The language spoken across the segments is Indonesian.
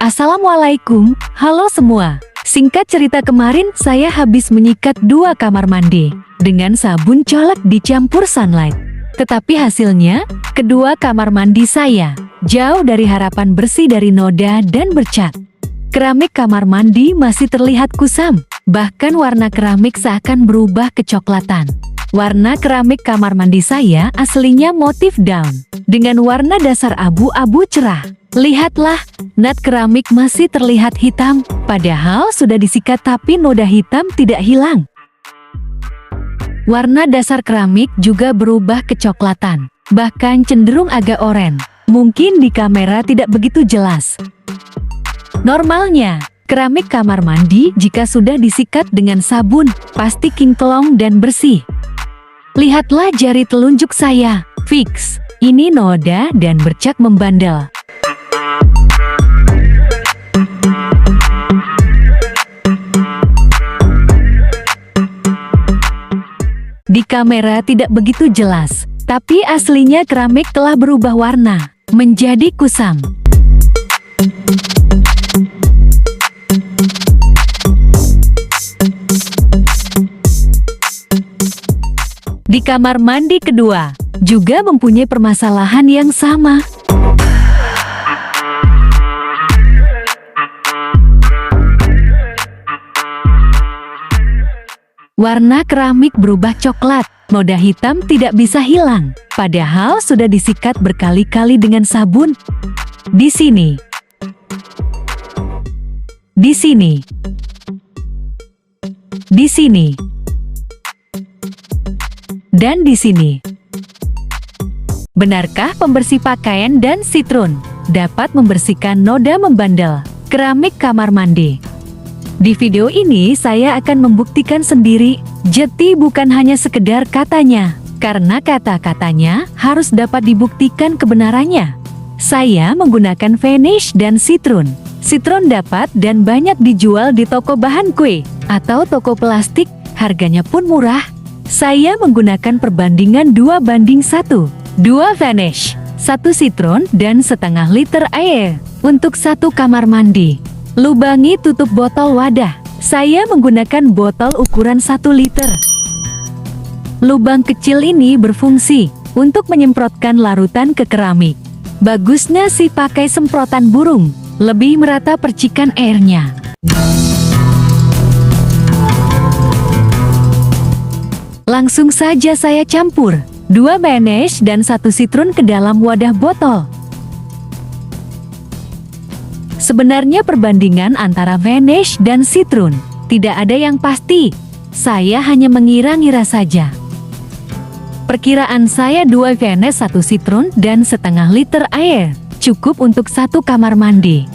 Assalamualaikum, halo semua. Singkat cerita, kemarin saya habis menyikat 2 kamar mandi dengan sabun colek dicampur sunlight. Tetapi hasilnya, kedua kamar mandi saya jauh dari harapan bersih dari noda dan bercat. Keramik kamar mandi masih terlihat kusam, bahkan warna keramik seakan berubah kecoklatan. Warna keramik kamar mandi saya aslinya motif daun, dengan warna dasar abu-abu cerah. Lihatlah, nat keramik masih terlihat hitam, padahal sudah disikat tapi noda hitam tidak hilang. Warna dasar keramik juga berubah kecoklatan, bahkan cenderung agak oranye. Mungkin di kamera tidak begitu jelas. Normalnya, keramik kamar mandi jika sudah disikat dengan sabun, pasti kinclong dan bersih. Lihatlah jari telunjuk saya, fix, ini noda dan bercak membandel. Di kamera tidak begitu jelas, tapi aslinya keramik telah berubah warna, menjadi kusam. Di kamar mandi kedua, juga mempunyai permasalahan yang sama. Warna keramik berubah coklat, noda hitam tidak bisa hilang, padahal sudah disikat berkali-kali dengan sabun. Di sini, di sini, di sini, dan di sini. Benarkah pembersih pakaian dan sitron dapat membersihkan noda membandel keramik kamar mandi? Di video ini saya akan membuktikan sendiri, jadi bukan hanya sekedar katanya, karena kata-katanya harus dapat dibuktikan kebenarannya. Saya menggunakan Vanish dan Citron. Citron dapat dan banyak dijual di toko bahan kue atau toko plastik, harganya pun murah. Saya menggunakan perbandingan 2:1, 2 Vanish, 1 Citron dan setengah liter air untuk 1 kamar mandi. Lubangi tutup botol wadah. Saya menggunakan botol ukuran 1 liter. Lubang kecil ini berfungsi untuk menyemprotkan larutan ke keramik. Bagusnya sih pakai semprotan burung, lebih merata percikan airnya. Langsung saja saya campur 2 Vanish dan 1 Citron ke dalam wadah botol. Sebenarnya perbandingan antara Vanish dan Citron tidak ada yang pasti. Saya hanya mengira-ngira saja. Perkiraan saya 2 Vanish, 1 Citron dan setengah liter air cukup untuk 1 kamar mandi.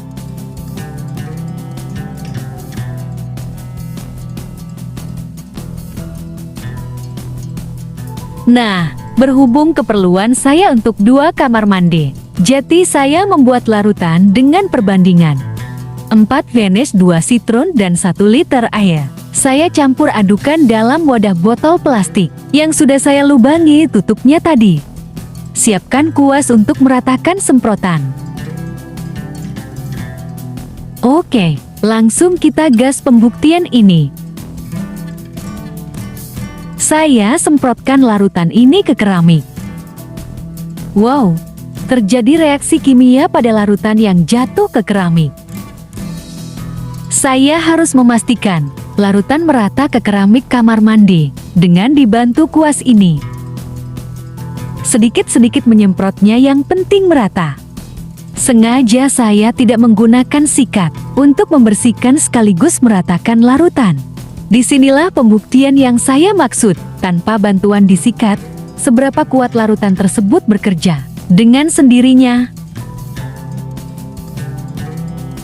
Nah, berhubung keperluan saya untuk 2 kamar mandi, jadi saya membuat larutan dengan perbandingan 4 Vanish, 2 Citron dan 1 liter air. Saya campur adukan dalam wadah botol plastik yang sudah saya lubangi tutupnya tadi. Siapkan kuas untuk meratakan semprotan. Oke, langsung kita gas pembuktian ini. Saya semprotkan larutan ini ke keramik. Wow, terjadi reaksi kimia pada larutan yang jatuh ke keramik. Saya harus memastikan larutan merata ke keramik kamar mandi dengan dibantu kuas ini. Sedikit-sedikit menyemprotnya, yang penting merata. Sengaja saya tidak menggunakan sikat untuk membersihkan sekaligus meratakan larutan. Disinilah pembuktian yang saya maksud, tanpa bantuan disikat, seberapa kuat larutan tersebut bekerja dengan sendirinya.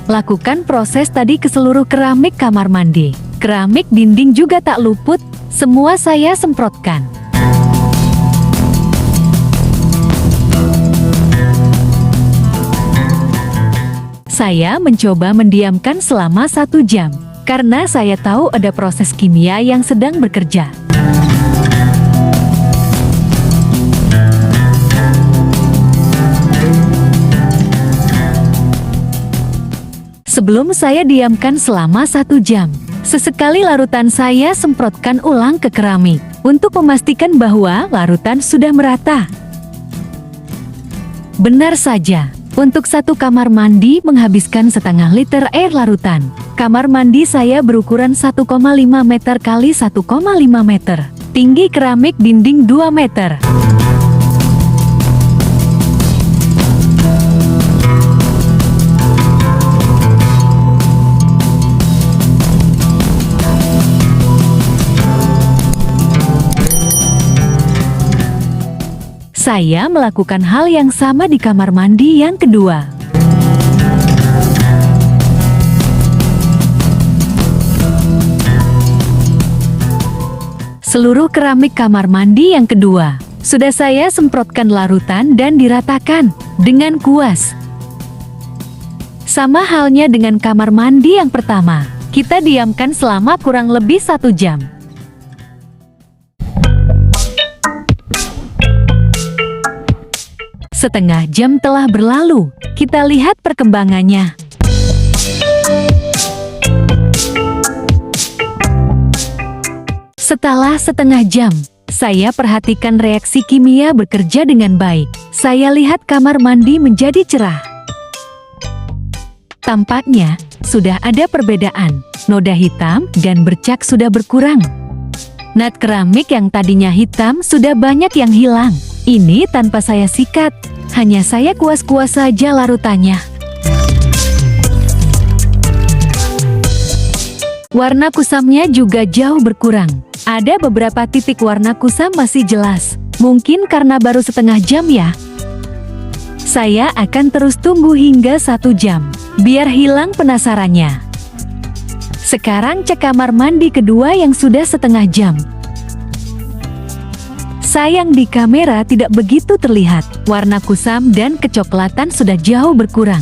Lakukan proses tadi ke seluruh keramik kamar mandi. Keramik dinding juga tak luput, semua saya semprotkan. Saya mencoba mendiamkan selama 1 jam, karena saya tahu ada proses kimia yang sedang bekerja. Sebelum saya diamkan selama 1 jam, sesekali larutan saya semprotkan ulang ke keramik untuk memastikan bahwa larutan sudah merata. Benar saja, untuk 1 kamar mandi menghabiskan setengah liter air larutan. Kamar mandi saya berukuran 1,5 meter kali 1,5 meter. Tinggi keramik dinding 2 meter. Saya melakukan hal yang sama di kamar mandi yang kedua. Seluruh keramik kamar mandi yang kedua sudah saya semprotkan larutan dan diratakan dengan kuas. Sama halnya dengan kamar mandi yang pertama, kita diamkan selama kurang lebih 1 jam. Setengah jam telah berlalu, kita lihat perkembangannya. Setelah setengah jam, saya perhatikan reaksi kimia bekerja dengan baik. Saya lihat kamar mandi menjadi cerah. Tampaknya, sudah ada perbedaan. Noda hitam dan bercak sudah berkurang. Nat keramik yang tadinya hitam sudah banyak yang hilang. Ini tanpa saya sikat. Hanya saya kuas-kuas saja larutannya. Warna kusamnya juga jauh berkurang. Ada beberapa titik warna kusam masih jelas. Mungkin karena baru setengah jam ya. Saya akan terus tunggu hingga 1 jam, biar hilang penasarannya. Sekarang cek kamar mandi kedua yang sudah setengah jam. Sayang di kamera tidak begitu terlihat, warna kusam dan kecoklatan sudah jauh berkurang.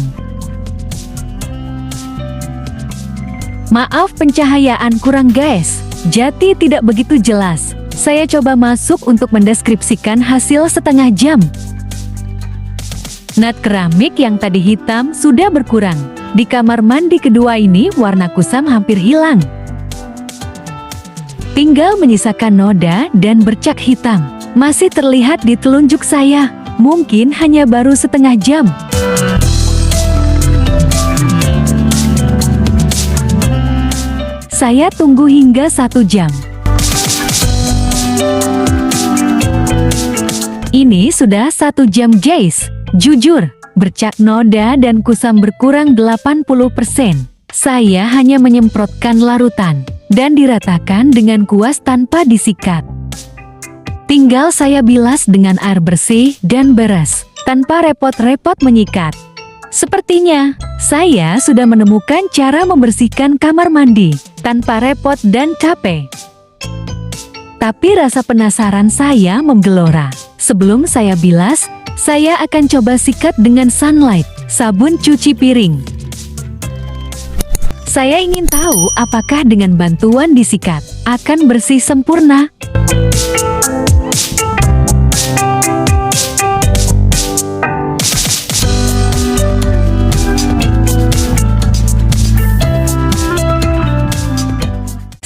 Maaf pencahayaan kurang guys, jadi tidak begitu jelas. Saya coba masuk untuk mendeskripsikan hasil setengah jam. Nat keramik yang tadi hitam sudah berkurang. Di kamar mandi kedua ini warna kusam hampir hilang. Tinggal menyisakan noda dan bercak hitam. Masih terlihat di telunjuk saya, mungkin hanya baru setengah jam. Saya tunggu hingga 1 jam. Ini sudah 1 jam guys. Jujur, bercak noda dan kusam berkurang 80%. Saya hanya menyemprotkan larutan dan diratakan dengan kuas tanpa disikat. Tinggal saya bilas dengan air bersih dan beras, tanpa repot-repot menyikat. Sepertinya, saya sudah menemukan cara membersihkan kamar mandi, tanpa repot dan capek. Tapi rasa penasaran saya menggelora. Sebelum saya bilas, saya akan coba sikat dengan Sunlight, sabun cuci piring. Saya ingin tahu apakah dengan bantuan disikat, akan bersih sempurna.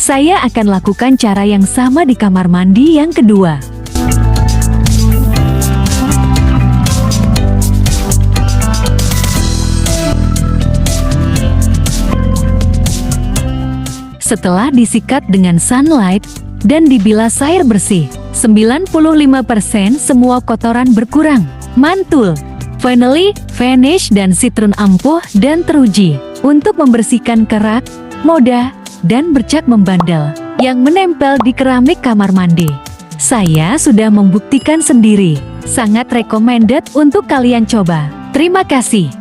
Saya akan lakukan cara yang sama di kamar mandi yang kedua. Setelah disikat dengan Sunlight dan dibilas air bersih, 95% semua kotoran berkurang. Mantul, finally, vanish dan citron ampuh dan teruji untuk membersihkan kerak, noda, dan bercak membandel yang menempel di keramik kamar mandi. Saya sudah membuktikan sendiri. Sangat recommended untuk kalian coba. Terima kasih.